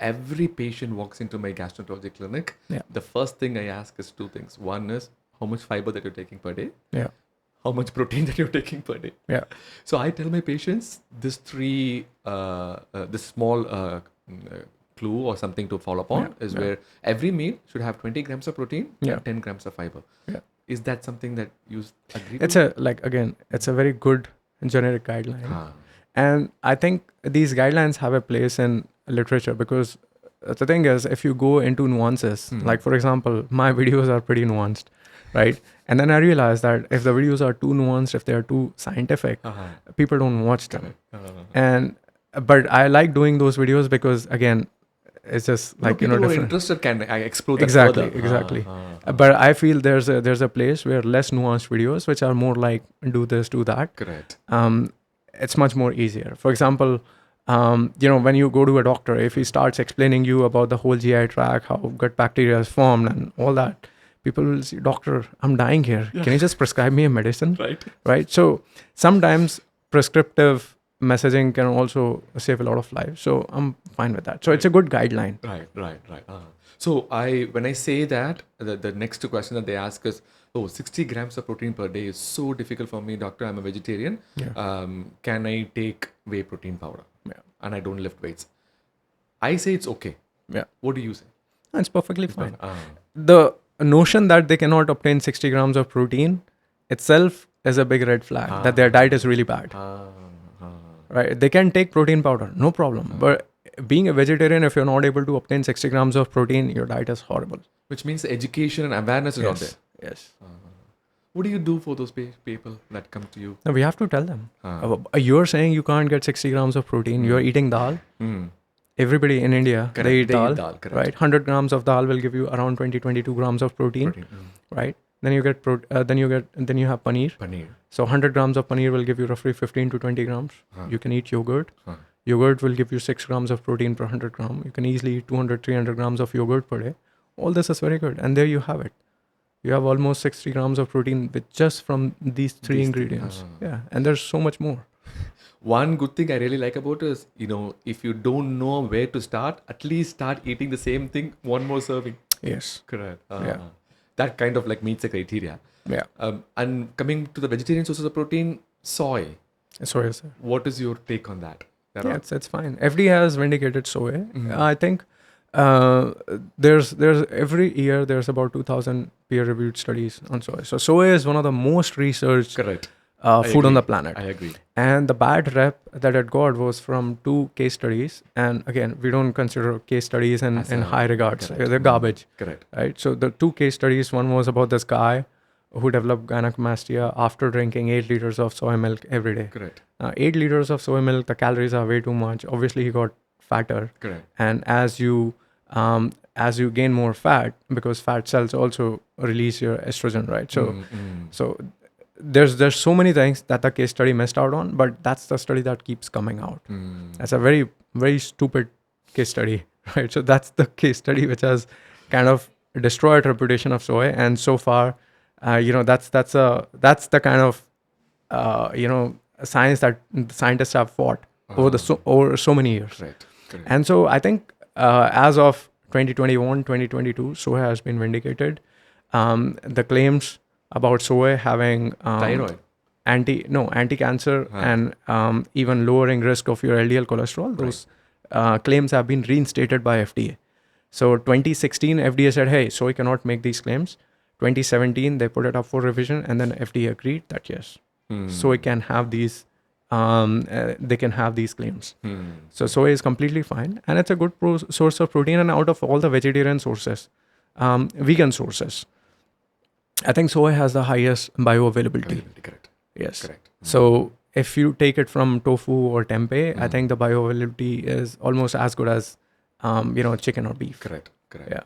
every patient walks into my gastroenterology clinic, Yeah. the first thing I ask is two things. One is how much fiber that you're taking per day, Yeah. how much protein that you're taking per day. Yeah. So I tell my patients this this small clue or something to follow upon is where every meal should have 20 grams of protein and 10 grams of fiber. Yeah. Is that something that you agree It's to? it's a very good generic guideline. Huh. And I think these guidelines have a place in literature because the thing is, if you go into nuances, like for example, my videos are pretty nuanced, right? And then I realized that if the videos are too nuanced, if they are too scientific, people don't watch them. And but I like doing those videos because again, it's just like people who are different. interested can explore that Exactly, further. exactly. But I feel there's a place where less nuanced videos, which are more like do this, do that. Correct. It's much more easier. For example, when you go to a doctor, if he starts explaining you about the whole GI tract, how gut bacteria is formed and all that, people will say, doctor, I'm dying here. Can you just prescribe me a medicine? Right. Right. So sometimes prescriptive messaging can also save a lot of lives. So I'm fine with that. So it's a good guideline. Right. So when I say that, the next question that they ask is, 60 grams of protein per day is so difficult for me, doctor. I'm a vegetarian. Can I take whey protein powder? Yeah. And I don't lift weights. I say it's okay. Yeah. What do you say? It's perfectly fine. The notion that they cannot obtain 60 grams of protein itself is a big red flag that their diet is really bad. Right? They can take protein powder, no problem. But being a vegetarian, if you're not able to obtain 60 grams of protein, your diet is horrible. Which means education and awareness is not there. Yes. What do you do for those people that come to you? No, we have to tell them. You're saying you can't get 60 grams of protein. You're eating dal. Everybody in India, Correct. they eat They dal, eat dal, correct. right? 100 grams of dal will give you around 22 grams of protein. Right? Then you get then you have paneer. Paneer. So 100 grams of paneer will give you roughly 15 to 20 grams. You can eat yogurt. Yogurt will give you 6 grams of protein per 100 gram. You can easily eat 200, 300 grams of yogurt per day. All this is very good. And there you have it. You have almost 60 grams of protein with just from these three ingredients. Yeah. And there's so much more. One good thing I really like about it is, if you don't know where to start, at least start eating the same thing, one more serving. Yes. Correct. That kind of like meets the criteria. Yeah. And coming to the vegetarian sources of protein, soy. Soy, sir. What is your take on that? Yeah, it's fine. FDA has vindicated soy. I think there's every year there's about 2,000 peer-reviewed studies on soy. So soy is one of the most researched food on the planet. I agree. And the bad rep that it got was from 2 case studies. And again, we don't consider case studies in high regards. They're garbage. Correct. Right? So the 2 case studies, one was about this guy who developed gynecomastia after drinking 8 liters of soy milk every day. Correct. 8 liters of soy milk, the calories are way too much. Obviously, he got fatter. Correct. And as you gain more fat, because fat cells also release your estrogen, right? So there's so many things that the case study missed out on, but that's the study that keeps coming out. That's a very, very stupid case study, right? So that's the case study which has kind of destroyed reputation of soy. And so far, that's the kind of science that scientists have fought over so many years. Right. Correct. And so I think as of 2021, 2022, soy has been vindicated. The claims about soy having Thyroid. anti-cancer and even lowering risk of your LDL cholesterol, those claims have been reinstated by FDA. So 2016, FDA said, hey, soy cannot make these claims. 2017, they put it up for revision, and then FDA agreed that yes, soy can have these. They can have these claims. So soy is completely fine, and it's a good source of protein. And out of all the vegetarian sources, vegan sources, I think soy has the highest bioavailability. Correct. Yes. Correct. So if you take it from tofu or tempeh, I think the bioavailability is almost as good as chicken or beef. Correct. Yeah.